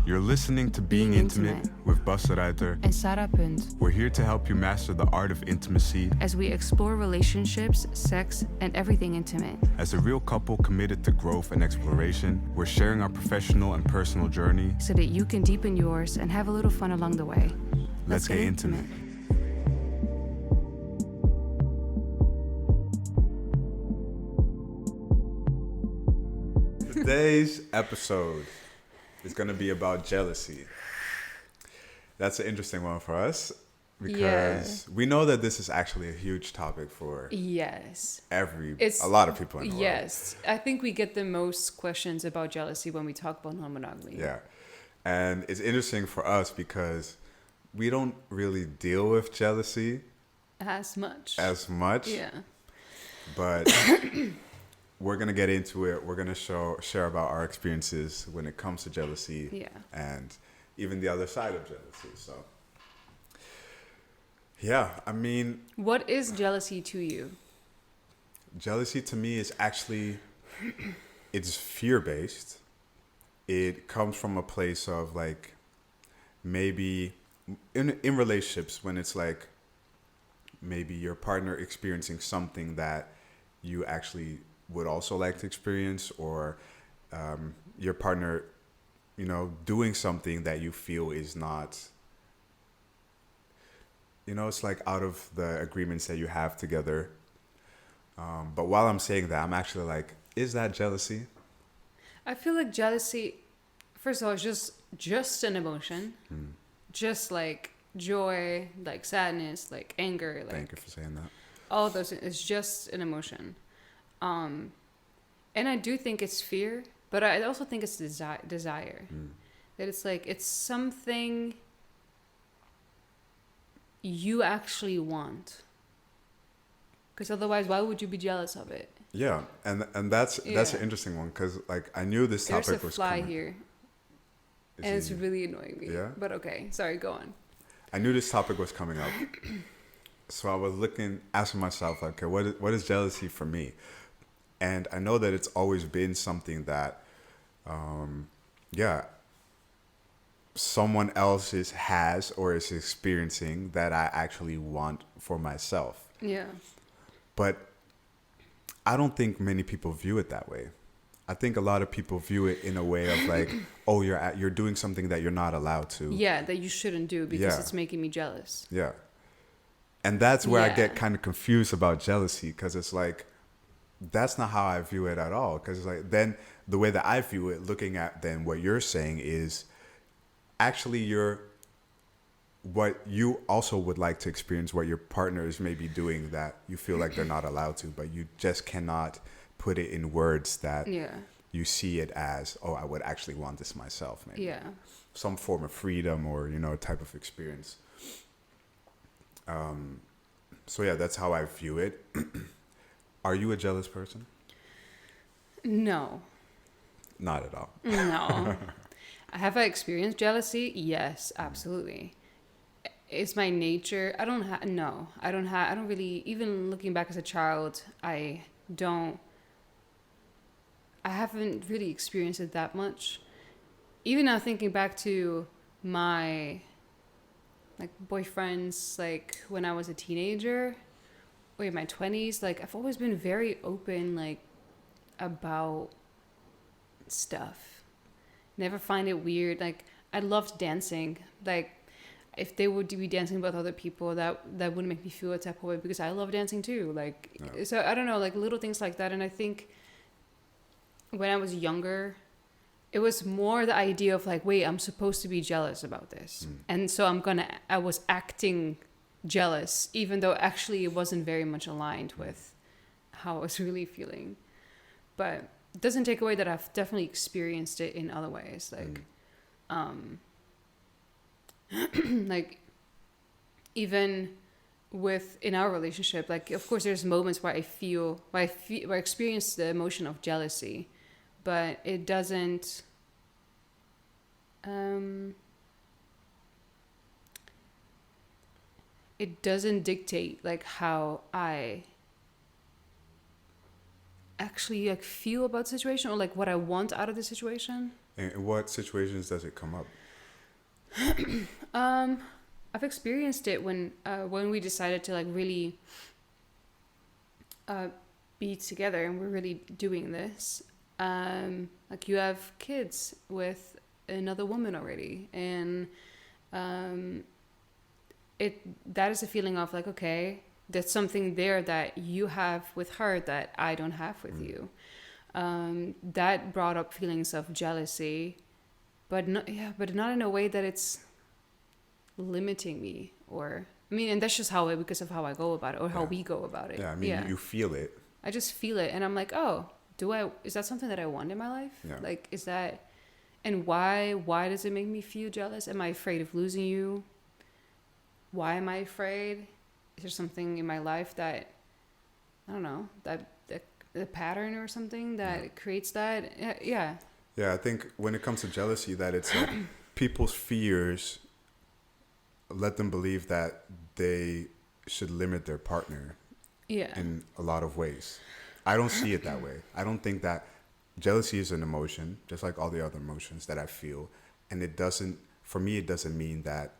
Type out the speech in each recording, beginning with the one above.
You're listening to Being Intimate with Bas Ruiter and Sarah Punt. We're here to help you master the art of intimacy as we explore relationships, sex, and everything intimate. As a real couple committed to growth and exploration, we're sharing our professional and personal journey so that you can deepen yours and have a little fun along the way. Let's get intimate. Today's episode is going to be about jealousy. That's an interesting one for us because we know that this is actually a huge topic for a lot of people in the world. Yes, I think we get the most questions about jealousy when we talk about non-monogamy. Yeah, and it's interesting for us because we don't really deal with jealousy as much. Yeah, but we're gonna get into it. We're gonna share about our experiences when it comes to jealousy, and even the other side of jealousy. So, yeah, I mean, what is jealousy to you? Jealousy to me is actually, it's fear-based. It comes from a place of like, maybe in relationships when it's like, maybe your partner experiencing something that you actually would also like to experience, or your partner, doing something that you feel is not, it's like out of the agreements that you have together. But while I'm saying that, I'm actually like, is that jealousy? I feel like jealousy, first of all, is just an emotion. Just like joy, like sadness, like anger. Like, thank you for saying that. All of those, it's just an emotion. And I do think it's fear, but I also think it's desire. That it's like, it's something you actually want. Because otherwise, why would you be jealous of it? Yeah, and that's an interesting one, because like I knew this topic was coming. There's a fly here, and it's really annoying me. Yeah? But okay, sorry, go on. I knew this topic was coming up. So I was asking myself, like, okay, what is jealousy for me? And I know that it's always been something that, someone else has or is experiencing that I actually want for myself. Yeah. But I don't think many people view it that way. I think a lot of people view it in a way of like, oh, you're doing something that you're not allowed to. Yeah, that you shouldn't do because it's making me jealous. Yeah. And that's where I get kind of confused about jealousy, because it's like, that's not how I view it at all. Because it's like, then the way that I view it, looking at then what you're saying is actually what you also would like to experience, what your partner is maybe doing that you feel like they're not allowed to, but you just cannot put it in words that you see it as, oh, I would actually want this myself, maybe. Yeah. Some form of freedom or, type of experience. So yeah, that's how I view it. Are you a jealous person? No. Not at all. No. Have I experienced jealousy? Yes, absolutely. It's my nature. I don't really, even looking back as a child, I haven't really experienced it that much. Even now thinking back to my boyfriends, like when I was a teenager or in my 20s, like I've always been very open, like about stuff. Never find it weird. Like I loved dancing. Like if they would be dancing with other people, that wouldn't make me feel a type of way, because I love dancing too. Like, so I don't know, like little things like that. And I think when I was younger, it was more the idea of like, wait, I'm supposed to be jealous about this. And so I was acting jealous, even though actually it wasn't very much aligned with how I was really feeling. But it doesn't take away that I've definitely experienced it in other ways. Like, like even in our relationship, like of course there's moments where I experience the emotion of jealousy, but it doesn't dictate like how I actually like feel about the situation, or like what I want out of the situation. And in what situations does it come up? I've experienced it when we decided to like really be together and we're really doing this. Like you have kids with another woman already, and that is a feeling of like, okay, there's something there that you have with her that I don't have with you. That brought up feelings of jealousy, but not in a way that it's limiting me, or I mean, and that's just because of how I go about it, or how we go about it. Yeah, I mean, you feel it. I just feel it, and I'm like, oh, is that something that I want in my life? Yeah. Like, is that, and why does it make me feel jealous? Am I afraid of losing you? Why am I afraid? Is there something in my life that, I don't know, that the pattern or something that creates that? Yeah. Yeah, I think when it comes to jealousy, that it's like people's fears let them believe that they should limit their partner in a lot of ways. I don't see it that way. I don't think that jealousy is an emotion, just like all the other emotions that I feel. And for me, it doesn't mean that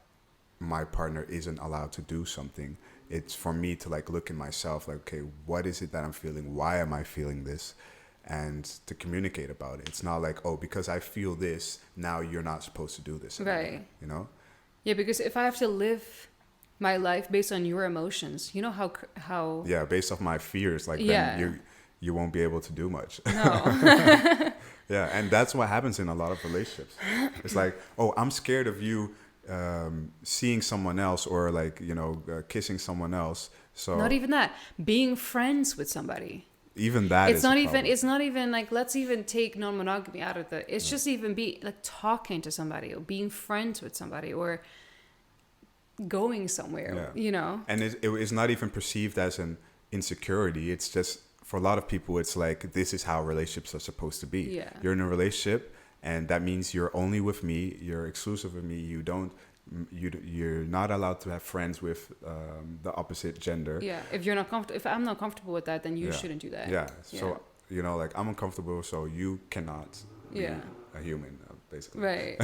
my partner isn't allowed to do something. It's for me to like look in myself, like, okay, what is it that I'm feeling? Why am I feeling this? And to communicate about it. It's not like, oh, because I feel this, now you're not supposed to do this anymore, right? You know? Yeah, because if I have to live my life based on your emotions, you know how yeah, based off my fears, like then you won't be able to do much. No. Yeah, and that's what happens in a lot of relationships. It's like, oh, I'm scared of you seeing someone else, or like, kissing someone else. So not even that, being friends with somebody. Even that it's not even like, let's even take non-monogamy out of the, it's just even be like talking to somebody or being friends with somebody or going somewhere, And it's not even perceived as an insecurity. It's just, for a lot of people, it's like, this is how relationships are supposed to be. Yeah. You're in a relationship, and that means you're only with me, you're exclusive with me, you're not allowed to have friends with the opposite gender. Yeah, if I'm not comfortable with that, then you shouldn't do that. Yeah, so like, I'm uncomfortable, so you cannot be a human, basically. Right.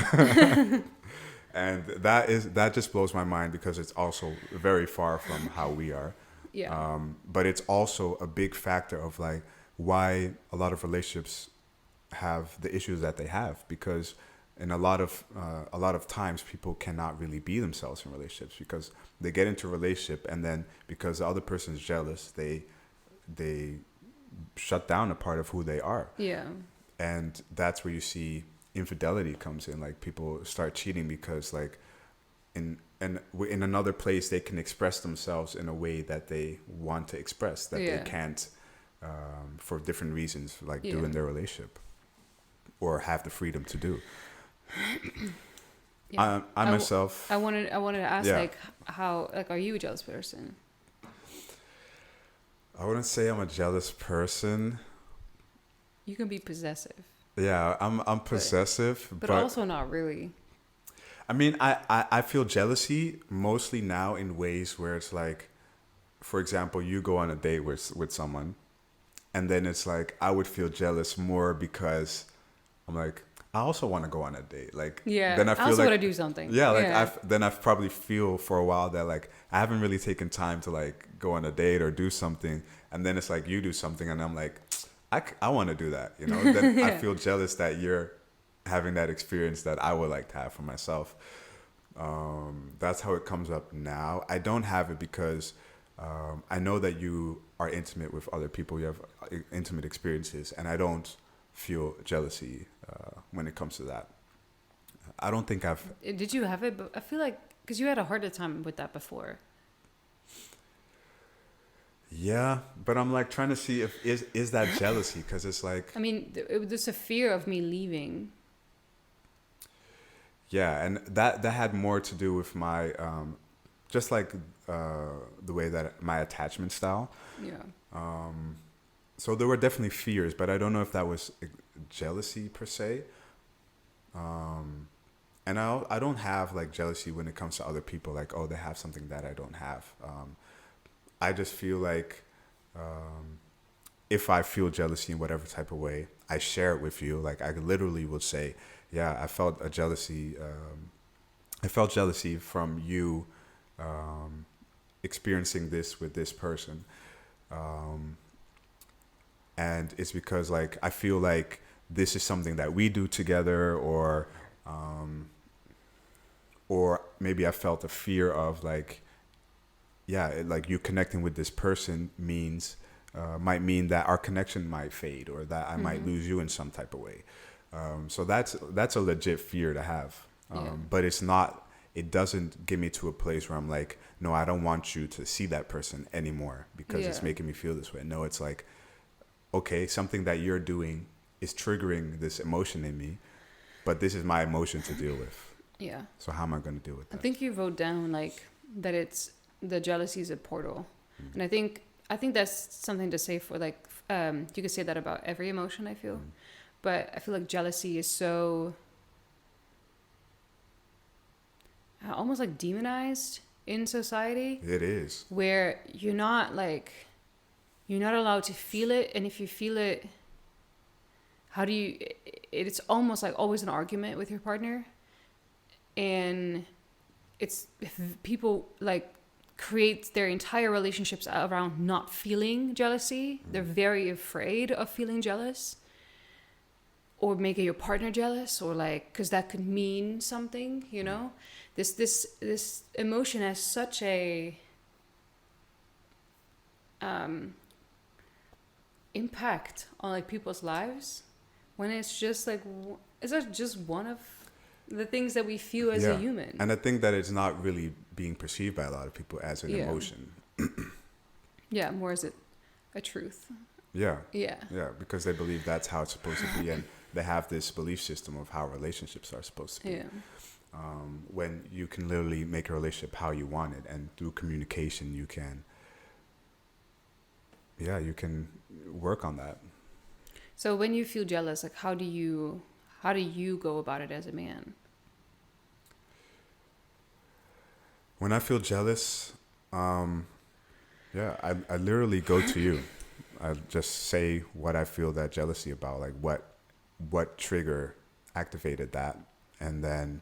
And that just blows my mind, because it's also very far from how we are. Yeah. But it's also a big factor of like why a lot of relationships have the issues that they have, because in a lot of times people cannot really be themselves in relationships, because they get into a relationship, and then because the other person is jealous, they shut down a part of who they are. Yeah. And that's where you see infidelity comes in. Like, people start cheating because like in another place they can express themselves in a way that they want to express, that they can't for different reasons, like do in their relationship or have the freedom to do. I myself, I wanted to ask, like, how, like, are you a jealous person? I wouldn't say I'm a jealous person. You can be possessive. Yeah, I'm possessive, but also not really. I mean, I feel jealousy mostly now in ways where it's like, for example, you go on a date with someone, and then it's like, I would feel jealous more because I'm like, I also want to go on a date. Like, then I feel also like, want to do something. Yeah, like then I probably feel for a while that like I haven't really taken time to like go on a date or do something, and then it's like you do something, and I'm like, I want to do that, Then I feel jealous that you're having that experience that I would like to have for myself. That's how it comes up now. I don't have it because I know that you are intimate with other people. You have intimate experiences, and I don't feel jealousy when it comes to that. I don't think I've... Did you have it? But I feel like, because you had a harder time with that before. Yeah, but I'm like trying to see if is that jealousy, because it's like... I mean, it was just a fear of me leaving. Yeah, and that had more to do with my, just like the way that my attachment style. Yeah. So there were definitely fears, but I don't know if that was jealousy per se. And I don't have like jealousy when it comes to other people, like, oh, they have something that I don't have. I just feel like if I feel jealousy in whatever type of way, I share it with you. Like I literally would say, yeah, I felt a jealousy. I felt jealousy from you experiencing this with this person. And it's because like I feel like this is something that we do together, or maybe I felt a fear of like, yeah, like you connecting with this person might mean that our connection might fade, or that I might lose you in some type of way. So that's a legit fear to have. But it's not. It doesn't get me to a place where I'm like, no, I don't want you to see that person anymore because it's making me feel this way. No, it's like, okay, something that you're doing is triggering this emotion in me, but this is my emotion to deal with. Yeah. So how am I going to deal with that? I think you wrote down like that it's the jealousy is a portal. And I think that's something to say for like, you could say that about every emotion, I feel. But I feel like jealousy is so almost like demonized in society. It is. Where you're not allowed to feel it. And if you feel it, it's almost like always an argument with your partner. And it's, if people like create their entire relationships around not feeling jealousy. They're very afraid of feeling jealous or making your partner jealous, or like, because that could mean something, you know. This emotion has such a impact on like people's lives, when it's just like, it's just one of the things that we feel as a human. And I think that it's not really being perceived by a lot of people as an emotion. Yeah, more as a truth. Yeah, because they believe that's how it's supposed to be, and they have this belief system of how relationships are supposed to be. When you can literally make a relationship how you want it, and through communication you can work on that. So when you feel jealous, like how do you go about it as a man? When I feel jealous, I literally go to you. I just say what I feel that jealousy about, like what trigger activated that, and then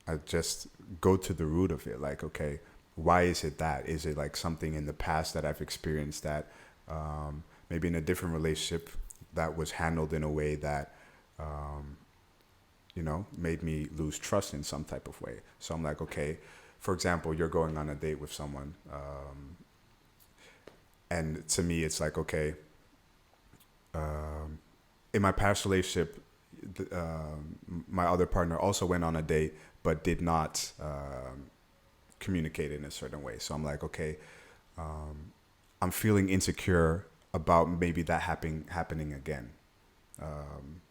I just go to the root of it. Like, okay, why is it that? Is it like something in the past that I've experienced that maybe in a different relationship that was handled in a way that made me lose trust in some type of way? So I'm like, okay, for example, you're going on a date with someone, and to me it's like, okay, in my past relationship, my other partner also went on a date but did not communicate in a certain way. So I'm like, okay, I'm feeling insecure about maybe that happening again.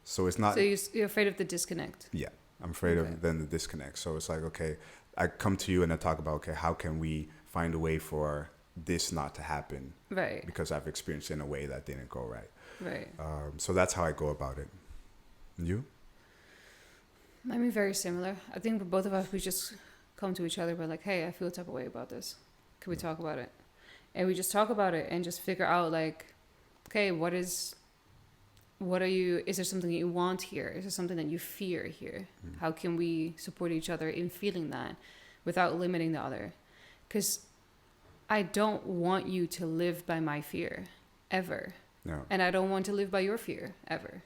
So it's not. So you're afraid of the disconnect. Yeah, I'm afraid of then the disconnect. So it's like, okay, I come to you and I talk about, okay, how can we find a way for this not to happen? Right. Because I've experienced it in a way that didn't go right. Right. So that's how I go about it. And you? I mean, very similar. I think for both of us, we just come to each other. We're like, hey, I feel a type of way about this. Can we talk about it? And we just talk about it and just figure out like, okay, is there something that you want here? Is there something that you fear here? How can we support each other in feeling that without limiting the other? Because I don't want you to live by my fear ever. No. And I don't want to live by your fear ever.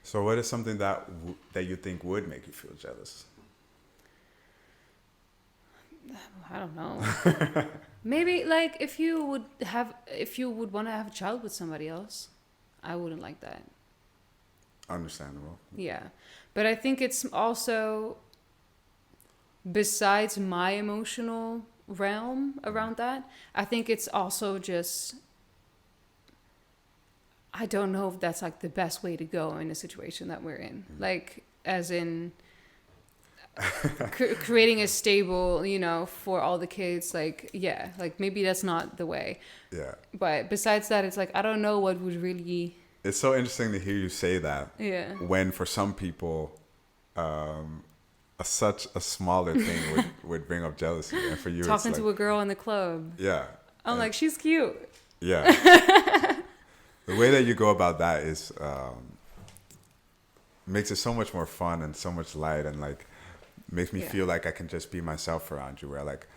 So what is something that you think would make you feel jealous? I don't know. Maybe like if you would want to have a child with somebody else, I wouldn't like that. Understandable. Yeah. But I think it's also, besides my emotional realm around that, I think it's also just, I don't know if that's like the best way to go in a situation that we're in. Like, as in creating a stable, for all the kids, like, yeah, like maybe that's not the way. Yeah. But besides that, it's like, I don't know what would really... It's so interesting to hear you say that. Yeah. When for some people, such a smaller thing would bring up jealousy, and for you, talking it's like, to a girl in the club. Yeah. I'm like, she's cute. Yeah. The way that you go about that is makes it so much more fun and so much light, and like makes me feel like I can just be myself around you. Where like,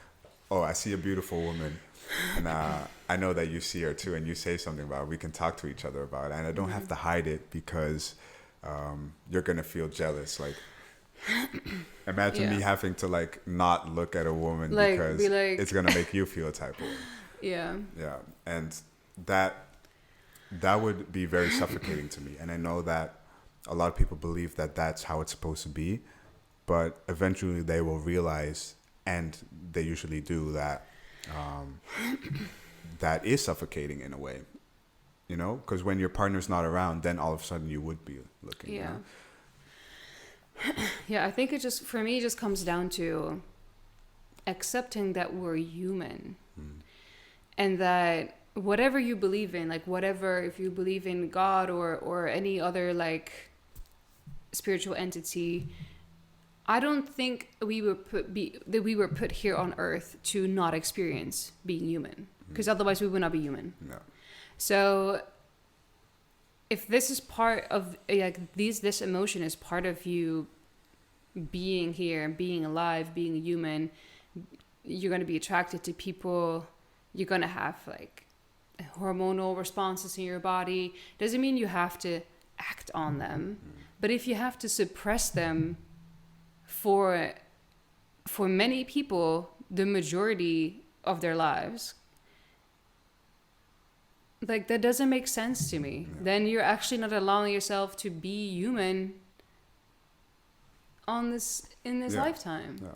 oh, I see a beautiful woman, and I know that you see her too, and you say something about it. We can talk to each other about it, and I don't have to hide it because you're gonna feel jealous. Like, imagine me having to like not look at a woman like, because be like... it's gonna make you feel a type of way. Yeah. Yeah, and that would be very suffocating to me, and I know that a lot of people believe that that's how it's supposed to be, but eventually they will realize, and they usually do, that that is suffocating in a way, you know, because when your partner's not around, then all of a sudden you would be looking. Yeah. You know? Yeah, I think it just, for me, it just comes down to accepting that we're human, and that whatever you believe in, like whatever, if you believe in God or any other like spiritual entity, I don't think we were put here on earth to not experience being human, because otherwise we would not be human. No. So if this is part of like this emotion is part of you being here, being alive, being human, you're going to be attracted to people, you're going to have like hormonal responses in your body. Doesn't mean you have to act on them, but if you have to suppress them for many people, the majority of their lives, like that doesn't make sense to me. Yeah. Then you're actually not allowing yourself to be human in this lifetime. Yeah.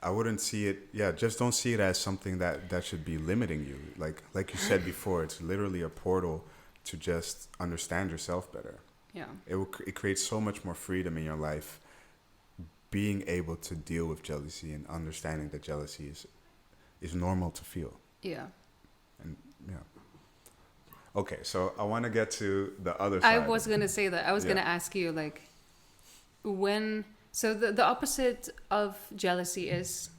I wouldn't see it. Yeah, just don't see it as something that should be limiting you. Like you said before, it's literally a portal to just understand yourself better. Yeah. It creates so much more freedom in your life, being able to deal with jealousy and understanding that jealousy is normal to feel. Yeah. And yeah. Okay, so I want to get to the other side. I was gonna say that. I was gonna ask you like, when. So the opposite of jealousy is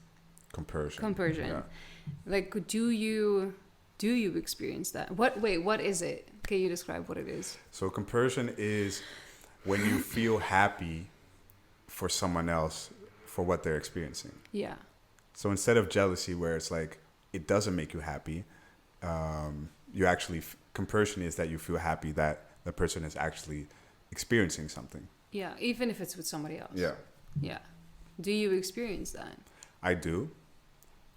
compersion. Yeah. Like, do you experience that? What is it? Can you describe what it is? So compersion is when you feel happy for someone else for what they're experiencing. Yeah. So instead of jealousy, where it's like it doesn't make you happy, you actually compersion is that you feel happy that the person is actually experiencing something. Yeah, even if it's with somebody else. Yeah. Yeah. Do you experience that? I do.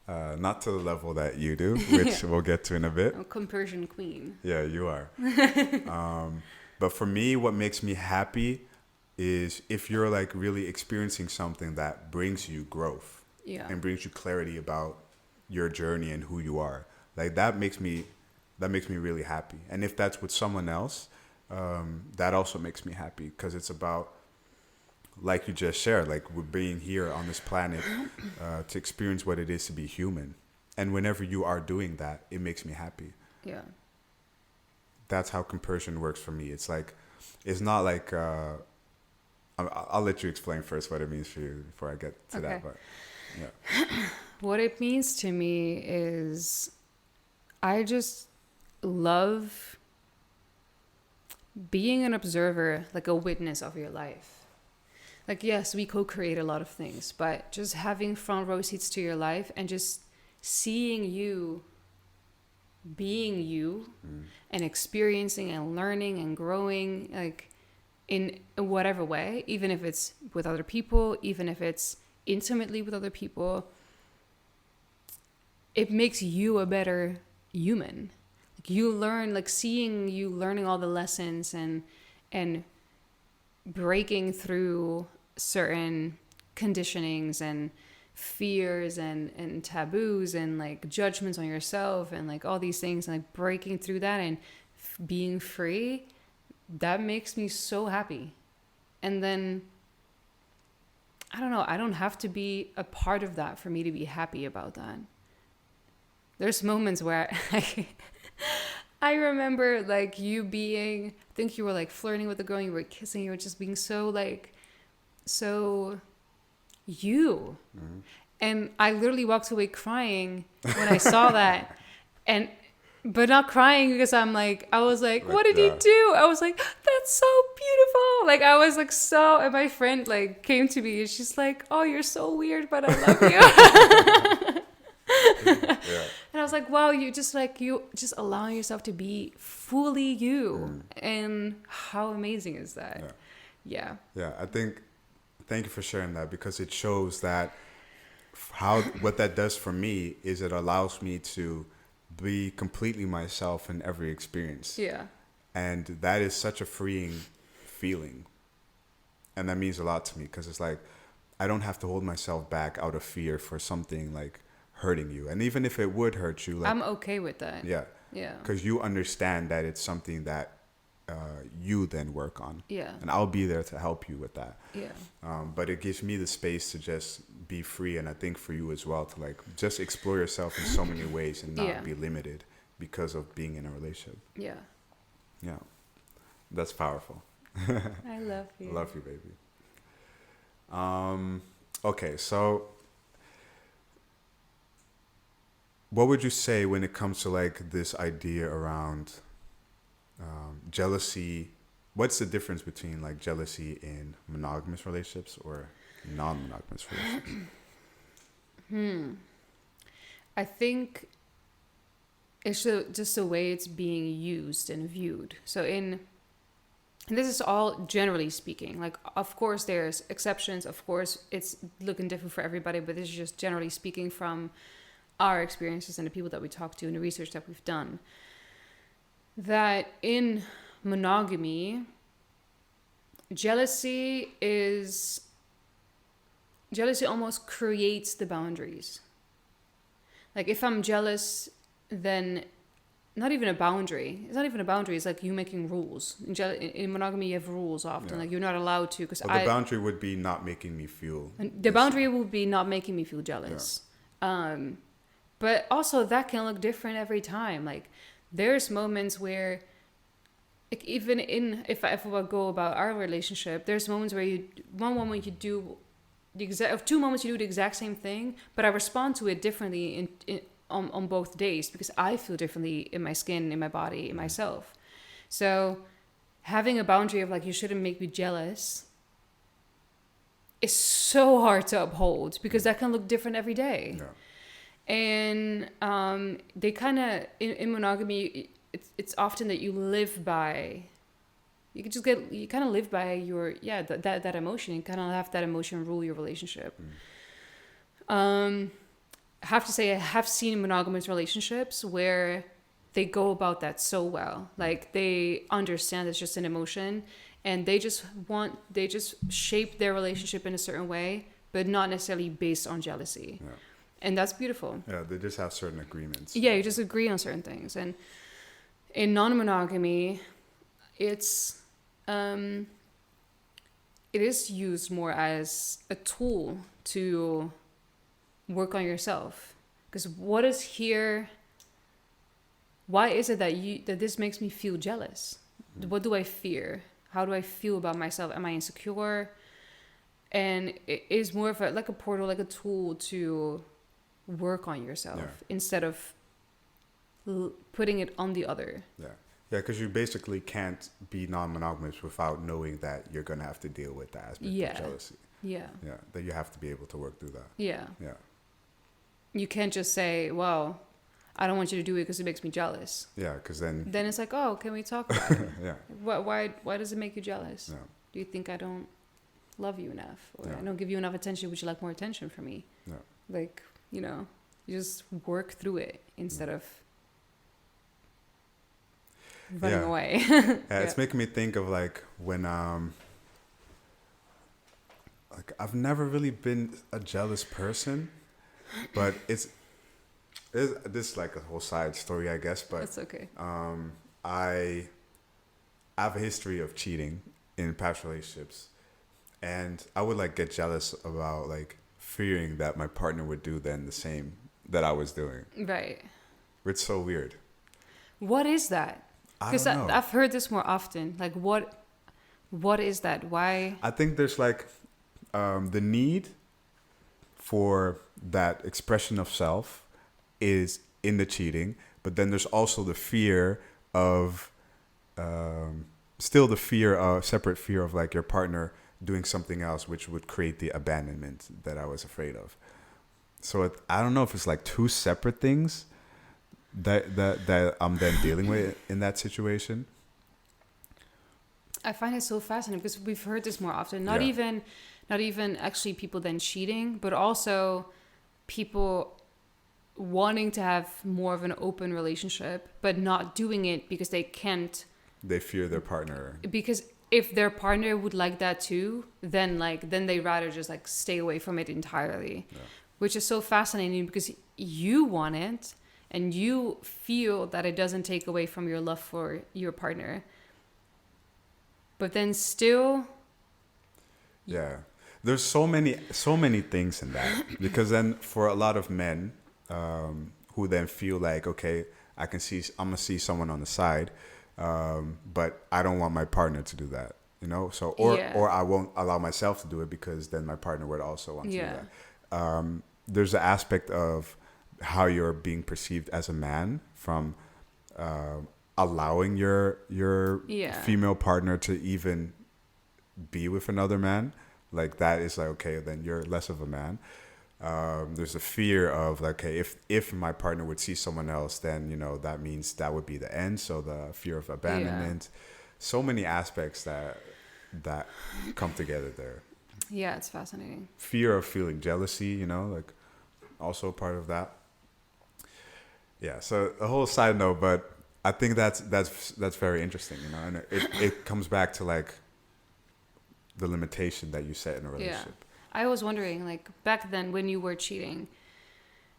Not to the level that you do, which we'll get to in a bit. I'm compersion queen. Yeah, you are. But for me, what makes me happy is if you're like really experiencing something that brings you growth. Yeah. And brings you clarity about your journey and who you are. Like that makes me really happy. And if that's with someone else, that also makes me happy, because it's about, like you just shared, like we're being here on this planet to experience what it is to be human. And whenever you are doing that, it makes me happy. Yeah. That's how compersion works for me. It's like, it's not like, I'll let you explain first what it means for you before I get to that. But yeah. What it means to me is I just love being an observer, like a witness of your life. Like, yes, we co-create a lot of things, but just having front row seats to your life and just seeing you being you and experiencing and learning and growing, like in whatever way, even if it's with other people, even if it's intimately with other people, it makes you a better human. Like you learn, like seeing you learning all the lessons and breaking through certain conditionings and fears and taboos and like judgments on yourself and like all these things, and like breaking through that and being free, that makes me so happy. And then I don't know, I don't have to be a part of that for me to be happy about that. There's moments where I remember like you being, I think you were like flirting with the girl, you were kissing, you were just being so like, so you. And I literally walked away crying when I saw that. And But not crying because I was like, what did yeah. he do? I was like, that's so beautiful. Like, I was like, so, and my friend like came to me and she's like, oh, you're so weird, but I love you. Yeah. And I was like, wow, you just allowing yourself to be fully you. And how amazing is that? Yeah. Yeah. Yeah. Thank you for sharing that, because it shows that what that does for me is it allows me to be completely myself in every experience. Yeah. And that is such a freeing feeling. And that means a lot to me, because it's like, I don't have to hold myself back out of fear for something like hurting you. And even if it would hurt you, like, I'm okay with that. yeah. Yeah. Because you understand that it's something that you then work on. Yeah. And I'll be there to help you with that. Yeah. But it gives me the space to just be free. And I think for you as well, to like just explore yourself in so many ways and not be limited because of being in a relationship. Yeah. Yeah. That's powerful. I love you. Love you, baby. Okay, so what would you say when it comes to like this idea around jealousy? What's the difference between like jealousy in monogamous relationships or non-monogamous relationships? I think it's just the way it's being used and viewed. So and this is all generally speaking. Like, of course, there's exceptions. Of course, it's looking different for everybody. But this is just generally speaking from our experiences and the people that we talk to and the research that we've done. That in monogamy, jealousy almost creates the boundaries. Like, if I'm jealous, then not even a boundary. It's not even a boundary. It's like you making rules. In monogamy, you have rules often. Like, you're not allowed to. The boundary would be not making me feel. The boundary would be not making me feel jealous. Yeah. But also that can look different every time. Like, there's moments where, like, even if I go about our relationship, there's moments where one moment you do two moments you do the exact same thing, but I respond to it differently on both days because I feel differently in my skin, in my body, in myself. So having a boundary of like, you shouldn't make me jealous is so hard to uphold because that can look different every day. Yeah. And they kind of, in monogamy, it's often that you live by, you kind of live by your, that emotion. You kind of have that emotion rule your relationship. I have to say, I have seen monogamous relationships where they go about that so well. Like, they understand it's just an emotion and they just shape their relationship in a certain way, but not necessarily based on jealousy. Yeah. And that's beautiful. Yeah, they just have certain agreements. Yeah, you just agree on certain things. And in non-monogamy, it is used more as a tool to work on yourself. Because why is it that this makes me feel jealous? Mm-hmm. What do I fear? How do I feel about myself? Am I insecure? And it is more of like a portal, like a tool to work on yourself instead of putting it on the other. Yeah, because you basically can't be non-monogamous without knowing that you're going to have to deal with that aspect of jealousy. Yeah, that you have to be able to work through that. Yeah. You can't just say, well, I don't want you to do it because it makes me jealous. Yeah, because then it's like, oh, can we talk about it? Yeah. Why does it make you jealous? Yeah. Do you think I don't love you enough? Or I don't give you enough attention? Would you like more attention from me? Yeah. Like, you just work through it instead of running away. It's making me think of like when like I've never really been a jealous person, but this is like a whole side story, I guess, but it's okay. I have a history of cheating in past relationships, and I would like get jealous about like fearing that my partner would do then the same that I was doing. Right. It's so weird. What is that? Because I've heard this more often. Like, what is that? Why? I think there's like the need for that expression of self is in the cheating, But then there's also the fear of, still the fear of, separate fear of like your partner doing something else, which would create the abandonment that I was afraid of. So I don't know if it's like two separate things that I'm then dealing with in that situation. I find it so fascinating because we've heard this more often. Not even actually people then cheating, but also people wanting to have more of an open relationship, but not doing it because they can't. They fear their partner. Because if their partner would like that too, then they rather just like stay away from it entirely, which is so fascinating because you want it and you feel that it doesn't take away from your love for your partner. But then still, there's so many things in that, because then for a lot of men who then feel like, okay, I'm gonna see someone on the side, but I don't want my partner to do that, you know. So or I won't allow myself to do it because then my partner would also want to do that. There's an aspect of how you're being perceived as a man from allowing your female partner to even be with another man. Like that is like, okay, then you're less of a man. There's a fear of like, okay, if my partner would see someone else, then, you know, that means that would be the end. So the fear of abandonment, so many aspects that come together there. Yeah, it's fascinating. Fear of feeling jealousy, you know, like also part of that. Yeah, so a whole side note, but I think that's very interesting, you know, and it comes back to like the limitation that you set in a relationship. I was wondering, like back then when you were cheating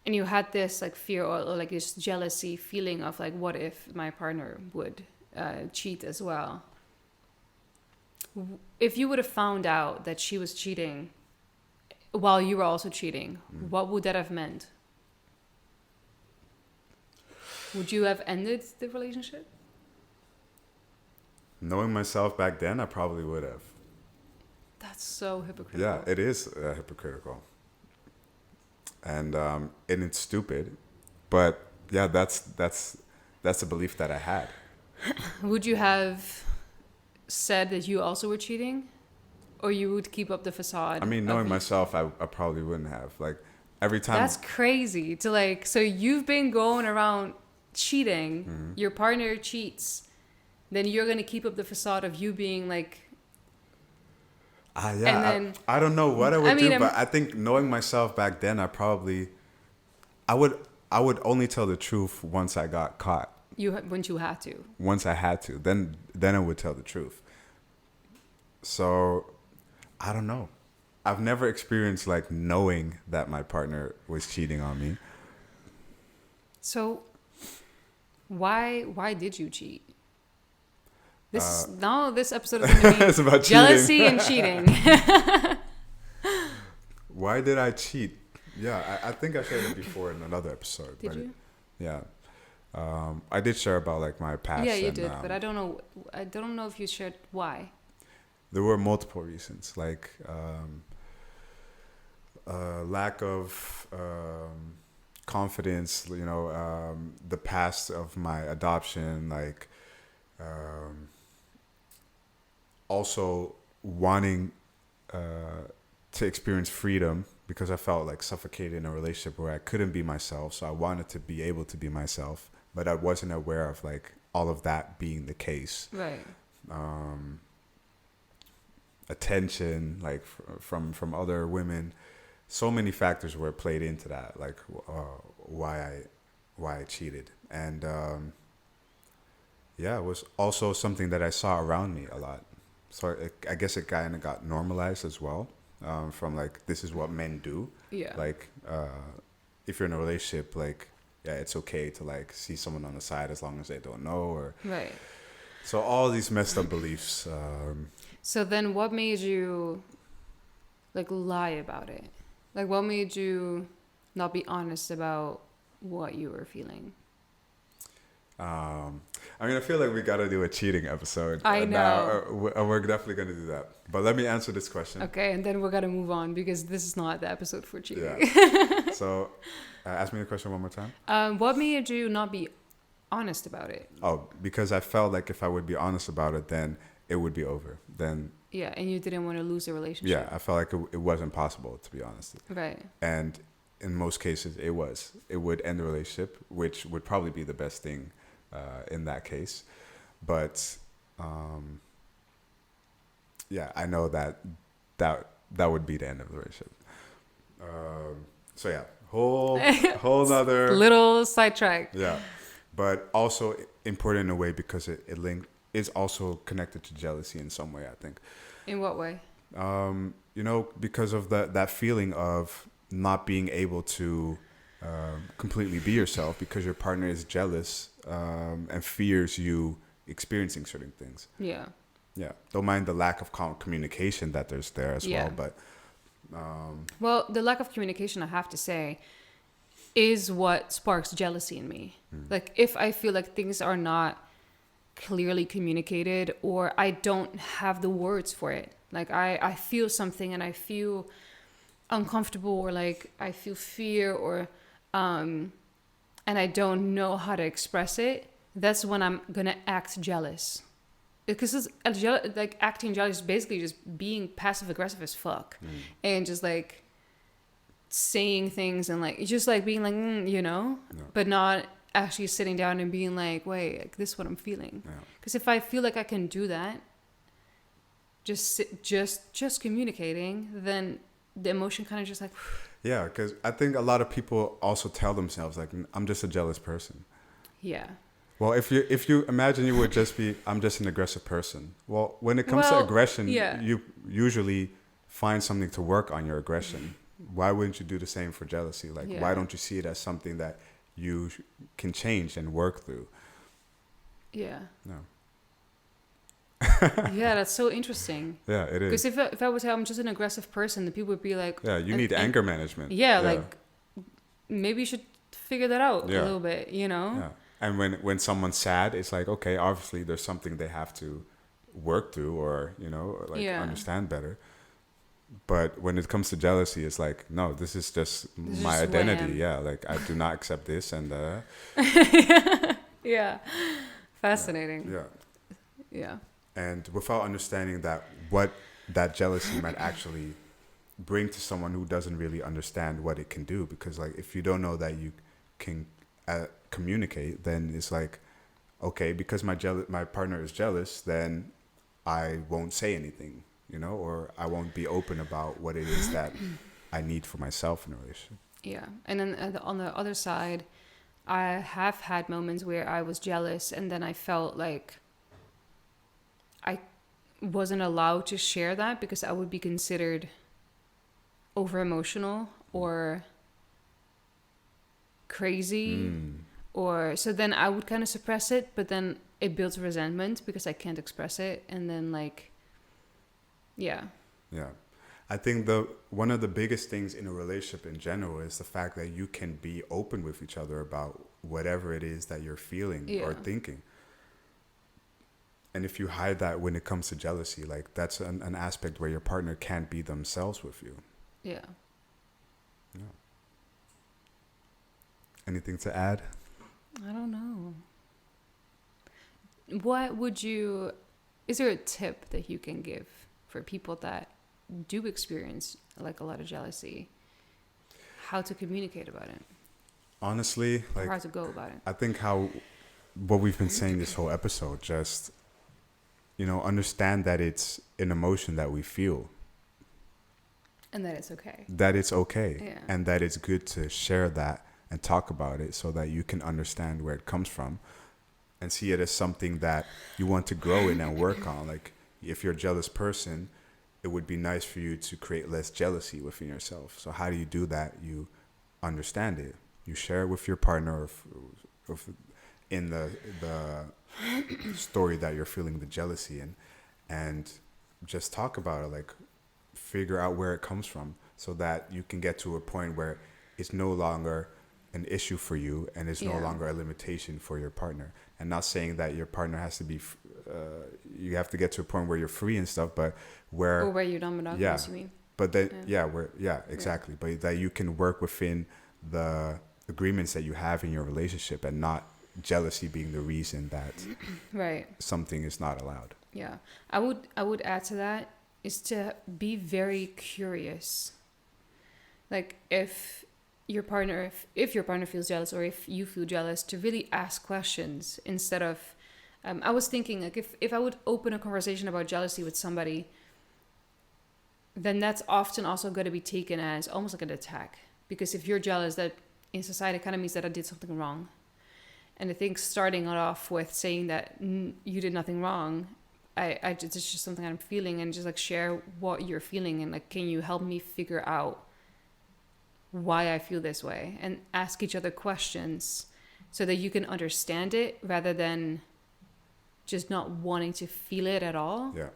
and you had this like fear or like this jealousy feeling of like, what if my partner would cheat as well? If you would have found out that she was cheating while you were also cheating, what would that have meant? Would you have ended the relationship? Knowing myself back then, I probably would have. That's so hypocritical. Yeah, it is hypocritical. And it's stupid. But yeah, that's a belief that I had. Would you have said that you also were cheating? Or you would keep up the facade? I mean, knowing myself, I probably wouldn't have. Like, every time... That's crazy. To like, so you've been going around cheating, your partner cheats, then you're going to keep up the facade of you being like... I don't know what I would do, but I think knowing myself back then, I would only tell the truth once I got caught. Once you had to. Once I had to, then I would tell the truth. So, I don't know. I've never experienced like knowing that my partner was cheating on me. So, why did you cheat? This episode is going to be it's about jealousy and cheating. Why did I cheat? Yeah, I think I shared it before in another episode. Did you? Yeah. I did share about like my past. Yeah, you did, but I don't know if you shared why. There were multiple reasons, like lack of confidence, you know, the past of my adoption, like also wanting to experience freedom because I felt like suffocated in a relationship where I couldn't be myself. So I wanted to be able to be myself, but I wasn't aware of like all of that being the case. Right. Attention, like from other women. So many factors were played into that, like why I cheated. And it was also something that I saw around me a lot. So I guess it kind of got normalized as well, from like, this is what men do. Yeah. Like, if you're in a relationship, like, yeah, it's okay to like see someone on the side as long as they don't know. Or right. So all these messed up beliefs. So then what made you like lie about it? Like what made you not be honest about what you were feeling? I mean, I feel like we got to do a cheating episode. I know. Now, we're definitely going to do that. But let me answer this question. Okay, and then we're going to move on because this is not the episode for cheating. Yeah. So, ask me the question one more time. What made you not be honest about it. Oh, because I felt like if I would be honest about it, then it would be over. Then Yeah, and you didn't want to lose the relationship. yeah, I felt like it wasn't possible, to be honest. Right. And in most cases, it was. It would end the relationship, which would probably be the best thing in that case. But yeah, I know that would be the end of the relationship. So yeah, whole nother little sidetrack. yeah, but also important in a way because it is also connected to jealousy in some way, I think. In what way? You know, because of that feeling of not being able to completely be yourself because your partner is jealous and fears you experiencing certain things. Yeah. Yeah. Don't mind the lack of communication that there's there as well, but well, the lack of communication, I have to say, is what sparks jealousy in me. Like, if I feel like things are not clearly communicated or I don't have the words for it, like I feel something and I feel uncomfortable or like I feel fear or and I don't know how to express it, that's when I'm gonna act jealous. Because like acting jealous is basically just being passive aggressive as fuck and just like saying things and like just like being like you know, but not actually sitting down and being like, wait, like, this is what I'm feeling. Because if I feel like I can do that, just communicating, then the emotion kind of just like yeah, because I think a lot of people also tell themselves like, I'm just a jealous person. yeah. Well, if you imagine you would just be, I'm just an aggressive person. Well, when it comes to aggression, you usually find something to work on your aggression. Why wouldn't you do the same for jealousy? Like, why don't you see it as something that you can change and work through? Yeah. No. Yeah, that's so interesting. Yeah, it is. Because if I would say I'm just an aggressive person, then people would be like, yeah, you need anger management. Yeah, like maybe you should figure that out a little bit, you know? Yeah. And when someone's sad, it's like, okay, obviously there's something they have to work through or, you know, like understand better. But when it comes to jealousy, it's like, no, this is just my identity. Yeah, like I do not accept this and yeah. Fascinating. Yeah. And without understanding that what that jealousy might actually bring to someone who doesn't really understand what it can do, because like if you don't know that you can communicate, then it's like, okay, because my partner is jealous, then I won't say anything, you know, or I won't be open about what it is that I need for myself in a relationship. Yeah. And then on the other side, I have had moments where I was jealous and then I felt like I wasn't allowed to share that because I would be considered over emotional or crazy or so then I would kind of suppress it, but then it builds resentment because I can't express it, and then like yeah I think one of the biggest things in a relationship in general is the fact that you can be open with each other about whatever it is that you're feeling or thinking. And if you hide that when it comes to jealousy, like that's an aspect where your partner can't be themselves with you. Yeah. Anything to add? I don't know. Is there a tip that you can give for people that do experience like a lot of jealousy? How to communicate about it? Honestly, like or how to go about it? I think what we've been saying this whole episode, just, you know, understand that it's an emotion that we feel. And that it's okay. That it's okay. Yeah. And that it's good to share that and talk about it so that you can understand where it comes from and see it as something that you want to grow in and work on. Like if you're a jealous person, it would be nice for you to create less jealousy within yourself. So how do you do that? You understand it. You share it with your partner or in the story that you're feeling the jealousy in, and just talk about it, like figure out where it comes from so that you can get to a point where it's no longer an issue for you and it's no longer a limitation for your partner. And not saying that your partner has to be, you have to get to a point where you're free and stuff, but where... Or where you're non-monogamous, you mean? But that, exactly. But that you can work within the agreements that you have in your relationship and not jealousy being the reason that Right. something is not allowed. Yeah. I would add to that is to be very curious. Like if your partner feels jealous, or if you feel jealous, to really ask questions instead of I was thinking, like, if I would open a conversation about jealousy with somebody, then that's often also going to be taken as almost like an attack. Because if you're jealous, that in society kind of means that I did something wrong. And I think starting it off with saying that you did nothing wrong, it's just something I'm feeling, and just like share what you're feeling, and like, can you help me figure out why I feel this way, and ask each other questions so that you can understand it rather than just not wanting to feel it at all. Yeah.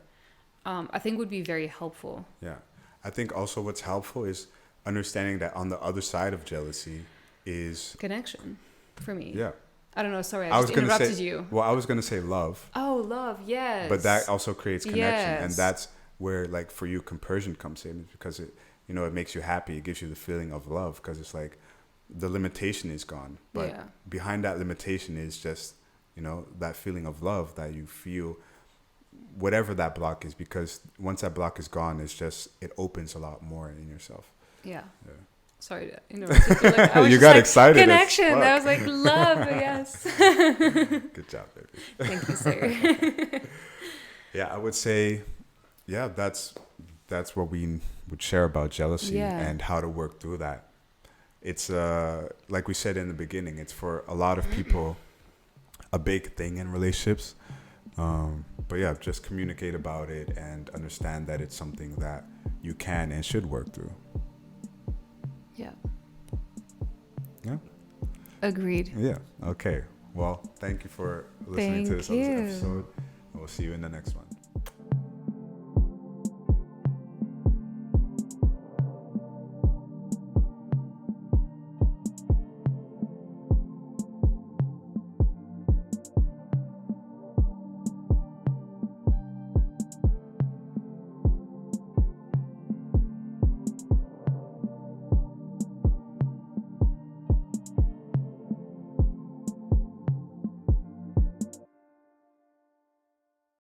I think would be very helpful. Yeah. I think also what's helpful is understanding that on the other side of jealousy is Connection for me. Yeah. I don't know. Sorry, I I was just gonna interrupted say, you. Well, I was going to say love. Oh, love. Yes. But that also creates connection. Yes. And that's where, like, for you, compersion comes in, because it, you know, it makes you happy. It gives you the feeling of love, because it's like the limitation is gone. But Yeah. behind that limitation is just, you know, that feeling of love that you feel, whatever that block is, because once that block is gone, it's just, it opens a lot more in yourself. Yeah. Yeah. Sorry to interrupt you. Like, I was You just got like, excited as Connection. fuck. I was like, love. Yes. Good job, baby. Thank you, sir. Yeah, I would say, yeah, that's what we would share about jealousy and how to work through that. It's like we said in the beginning, it's for a lot of people a big thing in relationships. But yeah, just communicate about it and understand that it's something that you can and should work through. Yeah. Yeah. Agreed. Yeah. Okay. Well, thank you for listening to this Thank you. episode. We'll see you in the next one.